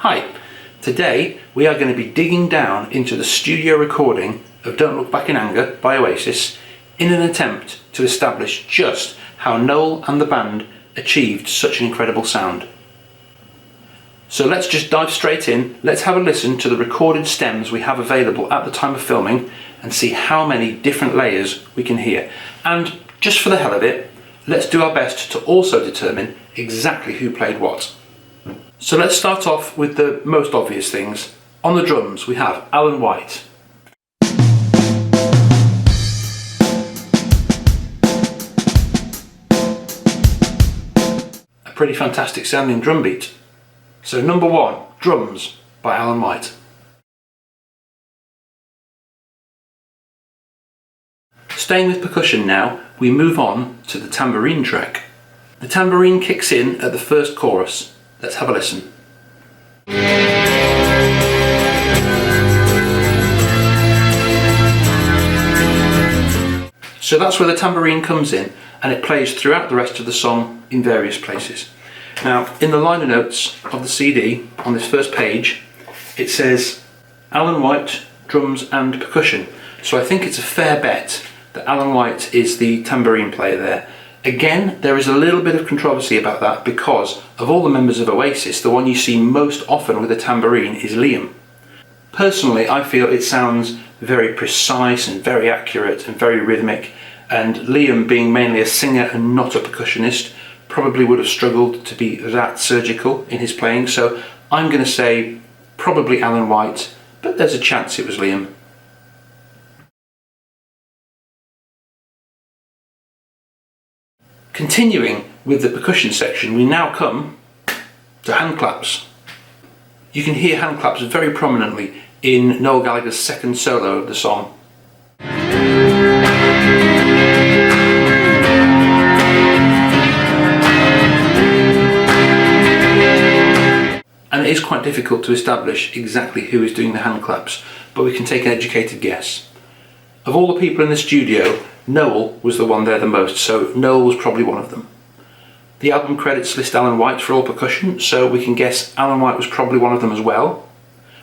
Hi, today we are going to be digging down into the studio recording of Don't Look Back in Anger by Oasis in an attempt to establish just how Noel and the band achieved such an incredible sound. So let's just dive straight in, let's have a listen to the recorded stems we have available at the time of filming and see how many different layers we can hear. And just for the hell of it, let's do our best to also determine exactly who played what. So let's start off with the most obvious things. On the drums we have Alan White. A pretty fantastic sounding drum beat. So number one, drums by Alan White. Staying with percussion now, we move on to the tambourine track. The tambourine kicks in at the first chorus. Let's have a listen. So that's where the tambourine comes in, and it plays throughout the rest of the song in various places. Now, in the liner notes of the CD, on this first page, it says Alan White, drums and percussion. So I think it's a fair bet that Alan White is the tambourine player there. Again, there is a little bit of controversy about that because of all the members of Oasis, the one you see most often with a tambourine is Liam. Personally, I feel it sounds very precise and very accurate and very rhythmic, and Liam, being mainly a singer and not a percussionist, probably would have struggled to be that surgical in his playing, so I'm going to say probably Alan White, but there's a chance it was Liam. Continuing with the percussion section, we now come to hand claps. You can hear hand claps very prominently in Noel Gallagher's second solo of the song. And it is quite difficult to establish exactly who is doing the hand claps, but we can take an educated guess. Of all the people in the studio, Noel was the one there the most, so Noel was probably one of them. The album credits list Alan White for all percussion, so we can guess Alan White was probably one of them as well.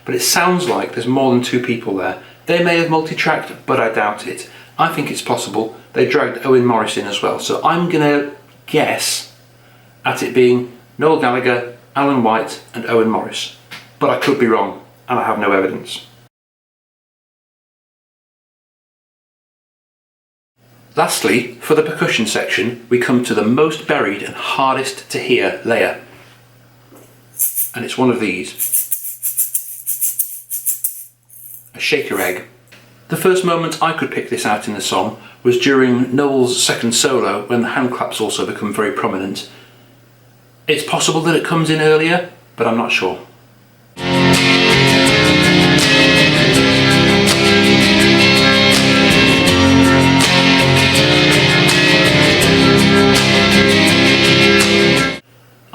But it sounds like there's more than two people there. They may have multi-tracked, but I doubt it. I think it's possible they dragged Owen Morris in as well, so I'm going to guess at it being Noel Gallagher, Alan White and Owen Morris. But I could be wrong, and I have no evidence. Lastly, for the percussion section, we come to the most buried and hardest to hear layer. And it's one of these. A shaker egg. The first moment I could pick this out in the song was during Noel's second solo, when the hand claps also become very prominent. It's possible that it comes in earlier, but I'm not sure.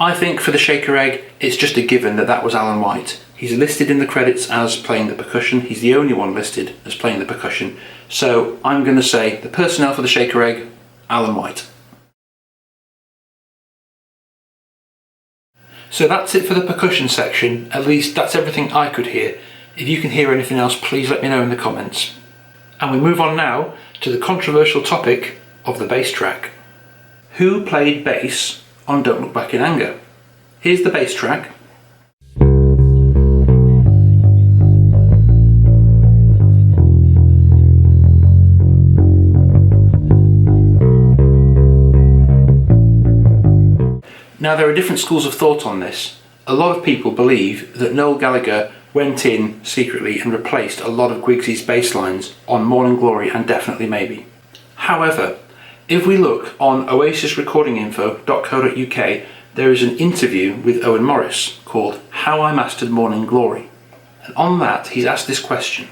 I think for the shaker egg, it's just a given that that was Alan White. He's listed in the credits as playing the percussion. He's the only one listed as playing the percussion. So I'm going to say the personnel for the shaker egg, Alan White. So that's it for the percussion section. At least that's everything I could hear. If you can hear anything else, please let me know in the comments. And we move on now to the controversial topic of the bass track. Who played bass on Don't Look Back in Anger? Here's the bass track. Now there are different schools of thought on this. A lot of people believe that Noel Gallagher went in secretly and replaced a lot of Guigsy's bass lines on Morning Glory and Definitely Maybe. However, if we look on oasisrecordinginfo.co.uk, there is an interview with Owen Morris called How I Mastered Morning Glory. And on that, he's asked this question.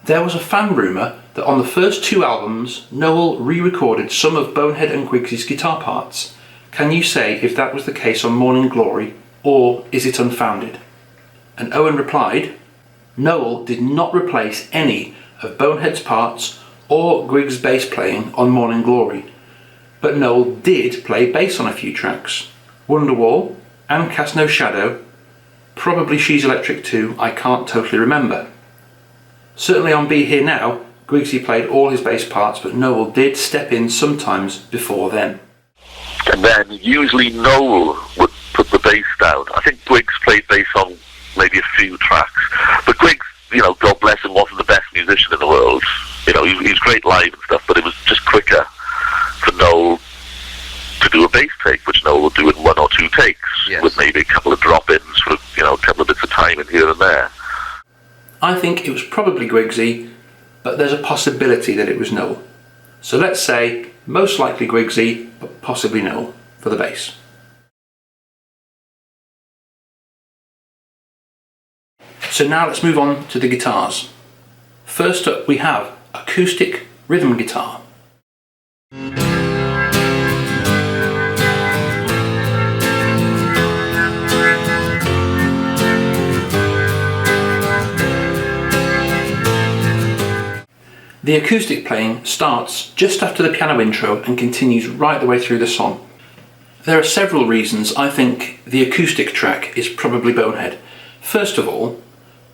There was a fan rumour that on the first two albums, Noel re-recorded some of Bonehead and Guigsy's guitar parts. Can you say if that was the case on Morning Glory, or is it unfounded? And Owen replied, Noel did not replace any of Bonehead's parts or Griggs' bass playing on Morning Glory, but Noel did play bass on a few tracks, Wonderwall and Cast No Shadow, Probably She's Electric too, I can't totally remember. Certainly on Be Here Now, Grigsy played all his bass parts, but Noel did step in sometimes before then. And then usually Noel would put the bass down. I think Griggs played bass on maybe a few tracks, but Griggs, God bless him, wasn't the best musician in the world. He was great live and stuff, but it was just quicker for Noel to do a bass take, which Noel would do in 1 or 2 takes, yes, with maybe a couple of drop-ins for a couple of bits of time in here and there. I think it was probably Grigsy, but there's a possibility that it was Noel. So let's say most likely Grigsy, but possibly Noel for the bass. So now let's move on to the guitars. First up we have acoustic rhythm guitar. The acoustic playing starts just after the piano intro and continues right the way through the song. There are several reasons I think the acoustic track is probably Bonehead. First of all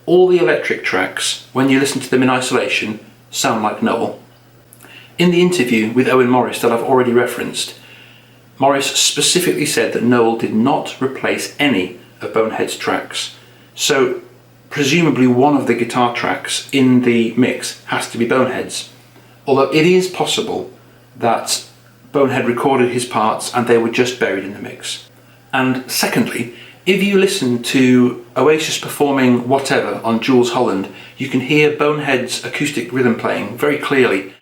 the electric tracks, when you listen to them in isolation, sound like Noel. In the interview with Owen Morris that I've already referenced, Morris specifically said that Noel did not replace any of Bonehead's tracks. So presumably one of the guitar tracks in the mix has to be Bonehead's. Although it is possible that Bonehead recorded his parts and they were just buried in the mix. And secondly, if you listen to Oasis performing Whatever on Jules Holland, you can hear Bonehead's acoustic rhythm playing very clearly.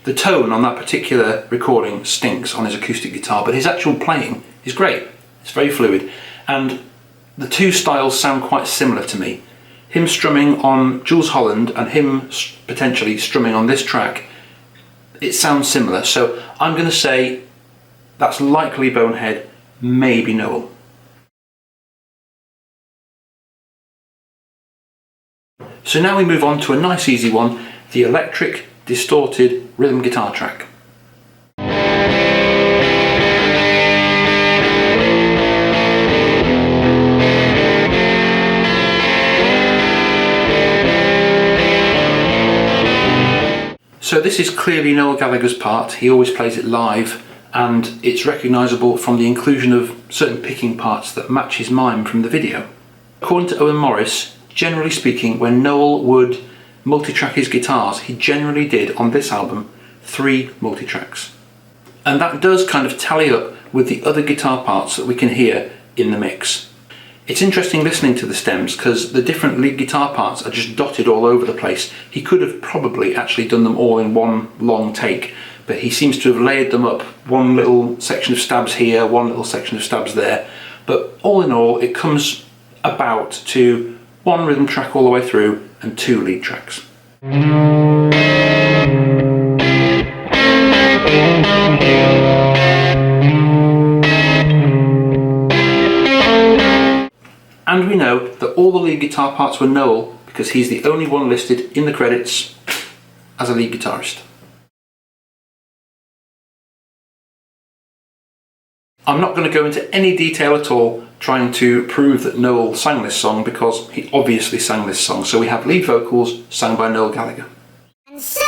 The tone on that particular recording stinks on his acoustic guitar, but his actual playing is great. It's very fluid, and the two styles sound quite similar to me. Him strumming on Jules Holland and him potentially strumming on this track, it sounds similar. So I'm going to say that's likely Bonehead, maybe Noel. So now we move on to a nice easy one, the electric distorted rhythm guitar track. So this is clearly Noel Gallagher's part. He always plays it live, and it's recognisable from the inclusion of certain picking parts that match his mime from the video. According to Owen Morris, generally speaking, when Noel would multi-track his guitars, he generally did on this album 3 multi-tracks. And that does kind of tally up with the other guitar parts that we can hear in the mix. It's interesting listening to the stems because the different lead guitar parts are just dotted all over the place. He could have probably actually done them all in one long take, but he seems to have layered them up, one little section of stabs here, one little section of stabs there. But all in all, it comes about to 1 rhythm track all the way through and 2 lead tracks. And we know that all the lead guitar parts were Noel because he's the only one listed in the credits as a lead guitarist. I'm not going to go into any detail at all trying to prove that Noel sang this song because he obviously sang this song. So we have lead vocals sung by Noel Gallagher. And so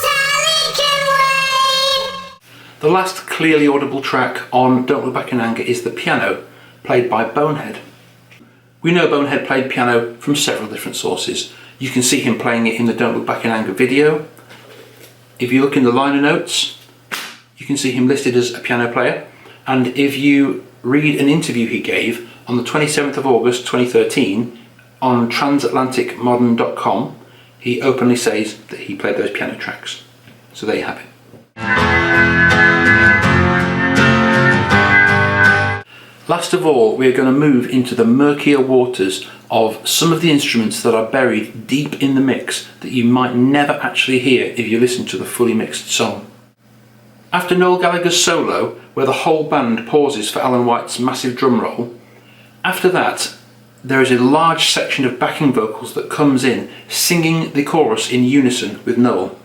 Sally can wait. The last clearly audible track on Don't Look Back in Anger is the piano, played by Bonehead. We know Bonehead played piano from several different sources. You can see him playing it in the Don't Look Back in Anger video. If you look in the liner notes, you can see him listed as a piano player. And if you read an interview he gave on the 27th of August 2013 on transatlanticmodern.com, he openly says that he played those piano tracks. So there you have it. Last of all, we are going to move into the murkier waters of some of the instruments that are buried deep in the mix that you might never actually hear if you listen to the fully mixed song. After Noel Gallagher's solo, where the whole band pauses for Alan White's massive drum roll, after that, there is a large section of backing vocals that comes in, singing the chorus in unison with Noel.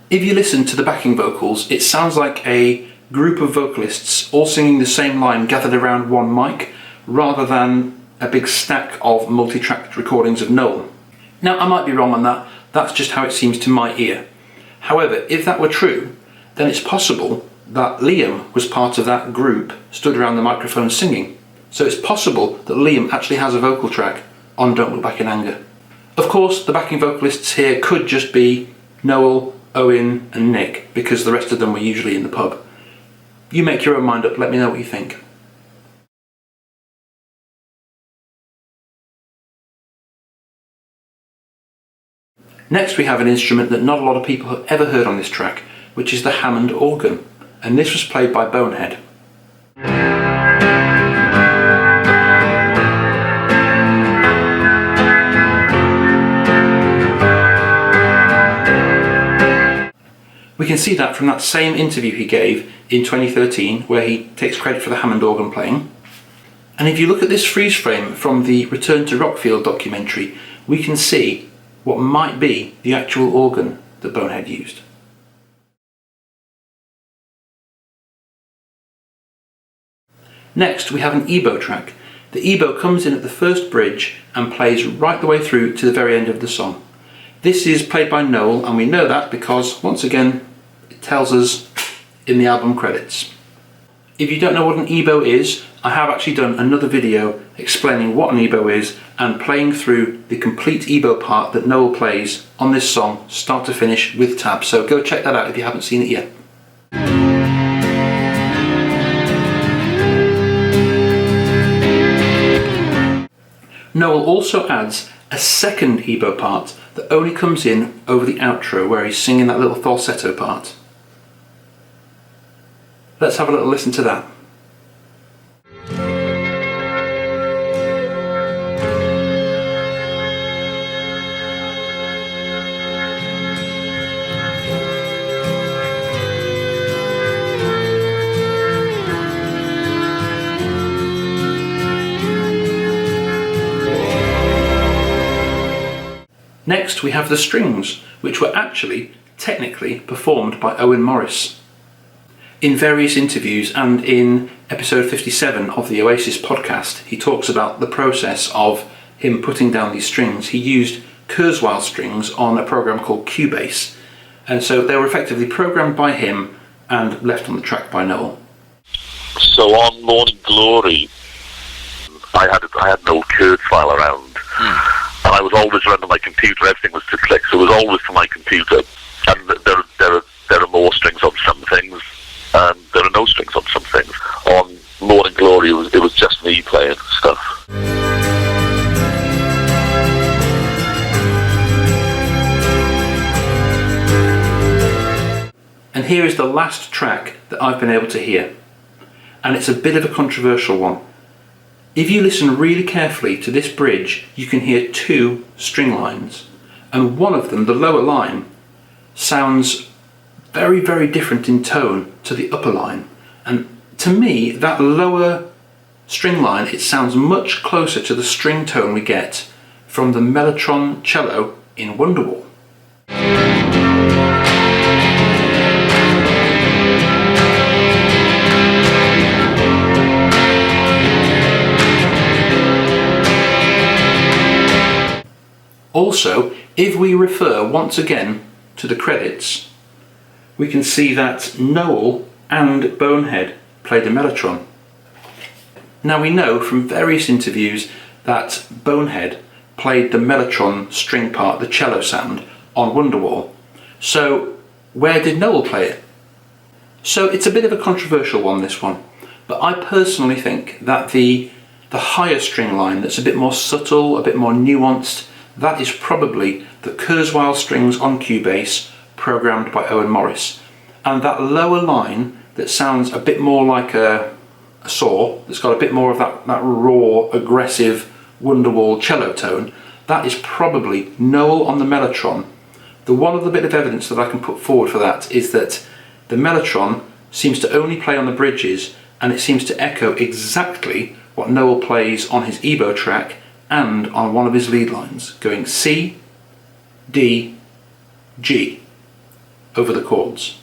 If you listen to the backing vocals, it sounds like a group of vocalists all singing the same line gathered around one mic, rather than a big stack of multi-tracked recordings of Noel. Now, I might be wrong on that, that's just how it seems to my ear. However, if that were true, then it's possible that Liam was part of that group stood around the microphone singing. So it's possible that Liam actually has a vocal track on Don't Look Back in Anger. Of course, the backing vocalists here could just be Noel, Owen and Nick, because the rest of them were usually in the pub. You make your own mind up, let me know what you think. Next we have an instrument that not a lot of people have ever heard on this track, which is the Hammond organ, and this was played by Bonehead. We can see that from that same interview he gave in 2013, where he takes credit for the Hammond organ playing. And if you look at this freeze frame from the Return to Rockfield documentary, we can see what might be the actual organ that Bonehead used. Next we have an EBow track. The EBow comes in at the first bridge and plays right the way through to the very end of the song. This is played by Noel, and we know that because, once again, it tells us in the album credits. If you don't know what an EBow is, I have actually done another video explaining what an EBow is and playing through the complete EBow part that Noel plays on this song, start to finish, with tabs. So go check that out if you haven't seen it yet. Noel also adds a second EBow part that only comes in over the outro, where he's singing that little falsetto part. Let's have a little listen to that. Next we have the strings, which were actually, technically, performed by Owen Morris. In various interviews and in episode 57 of the Oasis podcast, he talks about the process of him putting down these strings. He used Kurzweil strings on a program called Cubase, and so they were effectively programmed by him and left on the track by Noel. So on Morning Glory, I had no Kurzweil around. And I was always running my computer, everything was to click, so it was always to my computer. And there are more strings on some things, and there are no strings on some things. On Morning Glory, it was just me playing stuff. And here is the last track that I've been able to hear, and it's a bit of a controversial one. If you listen really carefully to this bridge, you can hear two string lines, and one of them, the lower line, sounds very, very different in tone to the upper line. And to me, that lower string line, it sounds much closer to the string tone we get from the Mellotron cello in Wonderwall. Also, if we refer once again to the credits, we can see that Noel and Bonehead played the Mellotron. Now we know from various interviews that Bonehead played the Mellotron string part, the cello sound, on Wonderwall. So where did Noel play it? So it's a bit of a controversial one, this one, but I personally think that the higher string line that's a bit more subtle, a bit more nuanced, that is probably the Kurzweil strings on Cubase, programmed by Owen Morris. And that lower line that sounds a bit more like a saw, that's got a bit more of that raw, aggressive Wonderwall cello tone, that is probably Noel on the Mellotron The one other bit of evidence that I can put forward for that is that the mellotron seems to only play on the bridges, and it seems to echo exactly what Noel plays on his EBow track and on one of his lead lines, going C, D, G over the chords.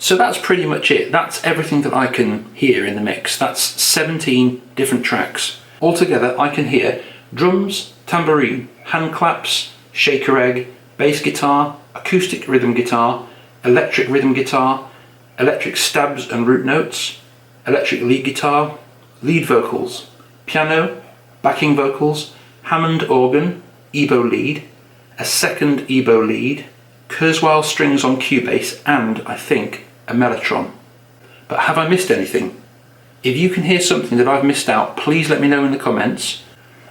So that's pretty much it. That's everything that I can hear in the mix. That's 17 different tracks. Altogether, I can hear drums, tambourine, hand claps, shaker egg, bass guitar, acoustic rhythm guitar, electric rhythm guitar, electric stabs and root notes, electric lead guitar, lead vocals, piano, backing vocals, Hammond organ, EBow lead, a second EBow lead, Kurzweil strings on Cubase, and, I think, a mellotron. But have I missed anything? If you can hear something that I've missed out, please let me know in the comments.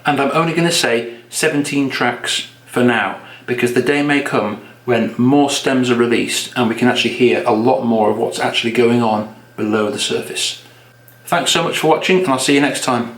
And I'm only going to say 17 tracks for now, because the day may come when more stems are released and we can actually hear a lot more of what's actually going on below the surface. Thanks so much for watching, and I'll see you next time.